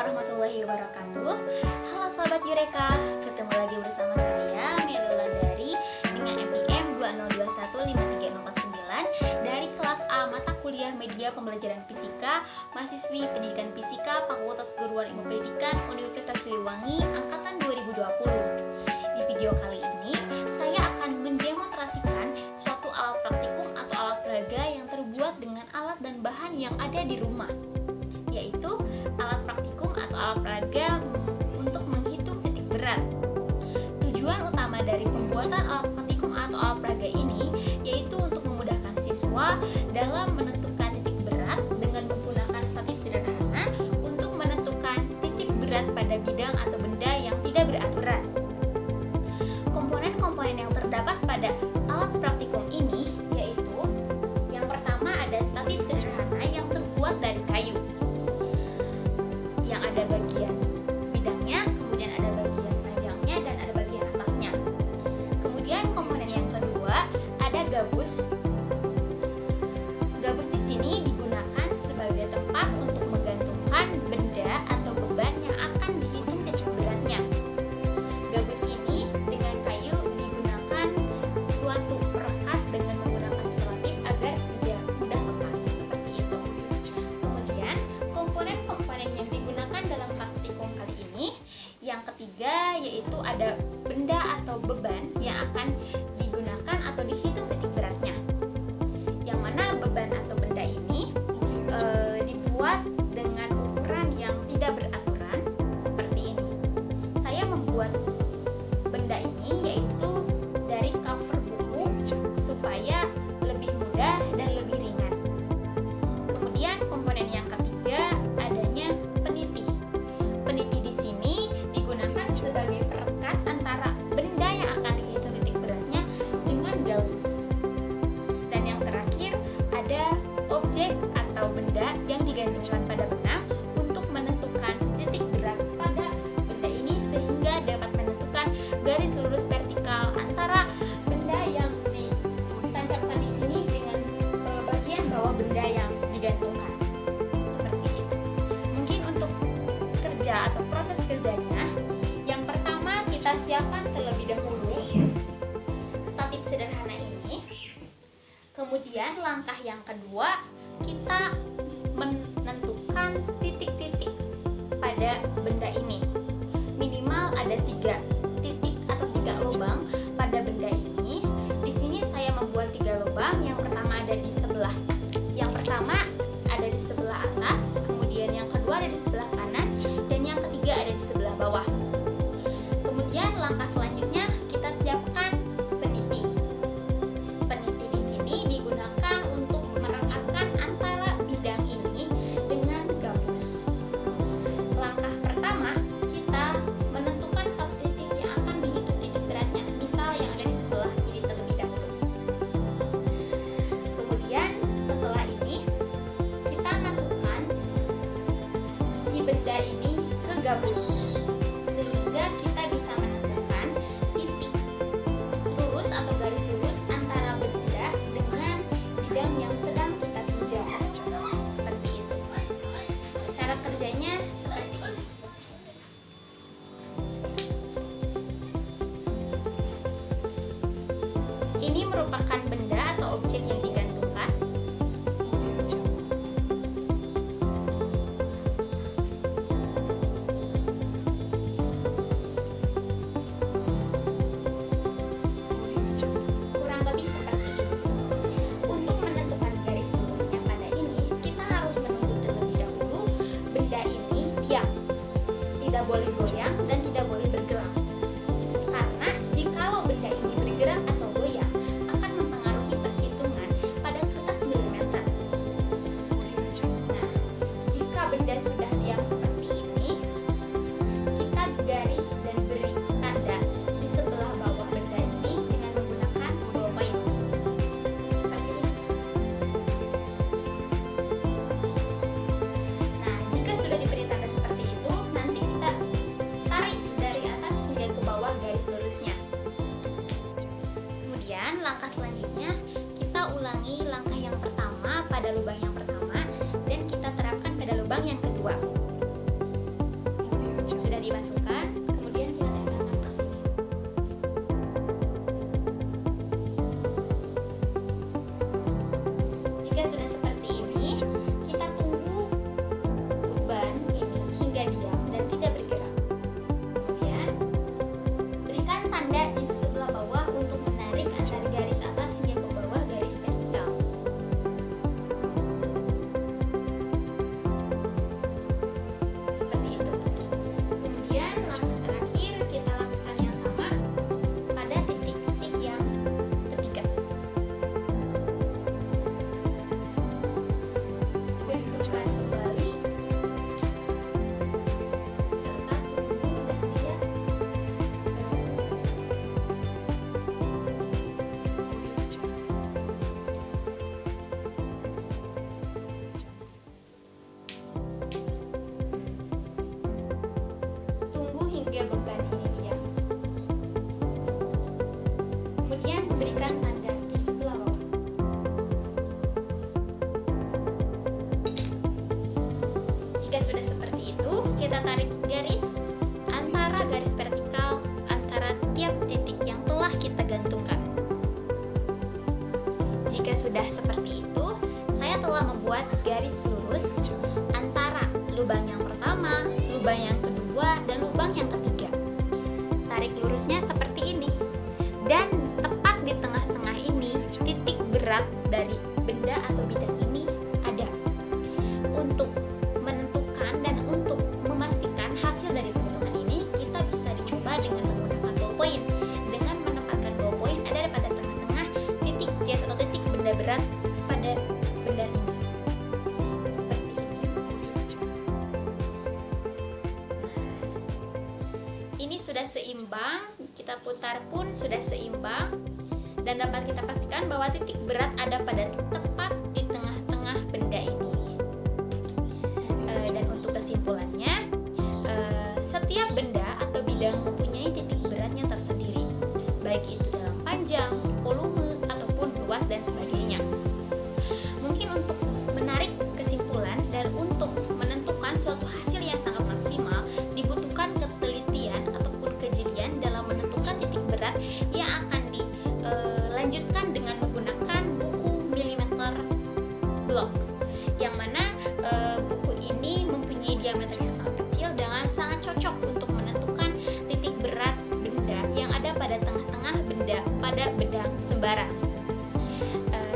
warahmatullahi wabarakatuh. Halo Sobat Yureka, ketemu lagi bersama saya Meli Wulandari dengan NPM 202153049 dari kelas A mata kuliah Media Pembelajaran Fisika, mahasiswi Pendidikan Fisika Fakultas Keguruan Ilmu Pendidikan Universitas Siliwangi angkatan 2020. Di video kali ini saya akan mendemonstrasikan suatu alat praktikum atau alat peraga yang terbuat dengan alat dan bahan yang ada di rumah, yaitu alat praktikum atau alat peraga untuk menghitung titik berat. Tujuan utama dari pembuatan alat praktikum atau alat peraga ini yaitu untuk memudahkan siswa dalam menentukan titik berat dengan menggunakan statif sederhana untuk menentukan titik berat pada bidang atau benda yang tidak beraturan. Komponen-komponen yang terdapat pada alat praktikum ini yaitu yang pertama ada statif sederhana yang terbuat dari kayu, yang ada bagian bidangnya, kemudian ada bagian panjangnya dan ada bagian atasnya. Kemudian komponen yang kedua ada gabus. Gabus di sini digunakan sebagai tempat untuk menggantungkan benda atau beban yang akan dihitung titik beratnya. Gabus ini dengan kayu digunakan suatu perekat dengan menggunakan selotip agar tidak mudah lepas seperti itu. Kemudian komponen-komponen yang digunakan dalam praktikum kali ini yang ketiga yaitu ada benda atau beban yang akan digunakan atau dihitung titik beratnya, yang mana beban atau benda ini dibuat dengan ukuran yang tidak beraturan seperti ini. Saya membuat benda ini yaitu dari cover buku supaya lebih mudah dan lebih ringan. Kemudian komponen yang ketiga adanya peniti. Peniti di sini digunakan sebagai perekat antara benda yang akan dihitung titik beratnya dengan gabus. Dan yang terakhir ada objek atau benda yang digantungkan pada benang untuk menentukan titik berat pada benda ini sehingga dapat menentukan garis lurus vertikal antara benda yang ditancapkan di sini dengan bagian bawah benda yang digantungkan. Seperti itu. Mungkin untuk kerja atau proses kerjanya, yang pertama kita siapkan terlebih dahulu statif sederhana ini. Kemudian langkah yang kedua, kita menentukan titik-titik pada benda ini. Minimal ada 3 titik atau 3 lubang pada benda ini. Di sini saya membuat 3 lubang. Yang pertama ada di sebelah. Yang pertama ada di sebelah atas, kemudian yang kedua ada di sebelah kanan, dan yang ketiga ada di sebelah bawah. Kemudian langkah selanjutnya kita siapkan peniti. Peniti di sini digunakan untuk merekatkan antara bidang ini dengan gabus. Langkah pertama kita menentukan satu titik yang akan dihitung titik beratnya, misal yang ada di sebelah kiri terlebih dahulu. Kemudian setelah ini kita masukkan si benda ini ke gabus sehingga kita bisa menentukan titik lurus atau garis lurus antara benda dengan bidang yang sedang kita tinjau. Seperti itu. Cara kerjanya seperti ini. Ini merupakan benda atau objek yang digantungkan. Kurang lebih seperti ini. Untuk menentukan garis lurusnya pada ini, kita harus menunggu terlebih dahulu benda ini diam. Tidak boleh goyang dan tidak boleh bergerak. Karena jikalau benda ini bergerak atau goyang akan mempengaruhi perhitungan pada kertas milimeter. Nah, jika benda sudah diam seperti ini, kita garis dan beri tanda di sebelah bawah benda ini dengan menggunakan ballpoint. Seperti ini. Nah, jika sudah diberi tanda seperti itu, nanti kita tarik dari atas hingga ke bawah garis lurusnya. Kemudian langkah selanjutnya kita ulangi langkah yang pertama pada lubang yang pertama dan kita terapkan pada lubang yang kedua. sudah seperti itu, saya telah membuat garis lurus antara lubang yang pertama, lubang yang kedua, dan lubang yang ketiga. Tarik lurusnya seperti ini. Dan tepat di tengah-tengah ini, titik berat dari benda atau bidang ini ada. Untuk menentukan dan untuk memastikan hasil dari perhitungan ini, kita bisa dicoba dengan menggunakan ballpoint. Dengan menempatkan ballpoint ada pada tengah-tengah titik Z atau titik benda berat pada benda ini. Seperti ini. Ini sudah seimbang, kita putar pun sudah seimbang, dan dapat kita pastikan bahwa titik berat ada pada tepat di tengah-tengah benda ini. Dan untuk kesimpulannya, setiap benda atau bidang mempunyai titik beratnya tersendiri, baik itu dalam panjang, volume, ataupun luas dan sebagainya. Mungkin untuk menarik kesimpulan dan untuk menentukan suatu hasil yang sangat maksimal, dibutuhkan ketelitian ataupun kejelian dalam menentukan titik berat yang akan dilanjutkan dengan menggunakan buku milimeter block, yang mana buku ini mempunyai diameter yang sangat kecil dengan sangat cocok untuk menentukan titik berat benda yang ada pada tengah-tengah benda pada bedang sembarang.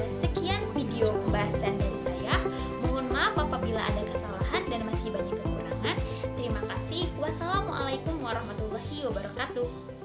Sekian video pembahasan dari saya. Mohon maaf apabila ada kesalahan dan masih banyak kekurangan. Terima kasih. Wassalamualaikum warahmatullahi wabarakatuh.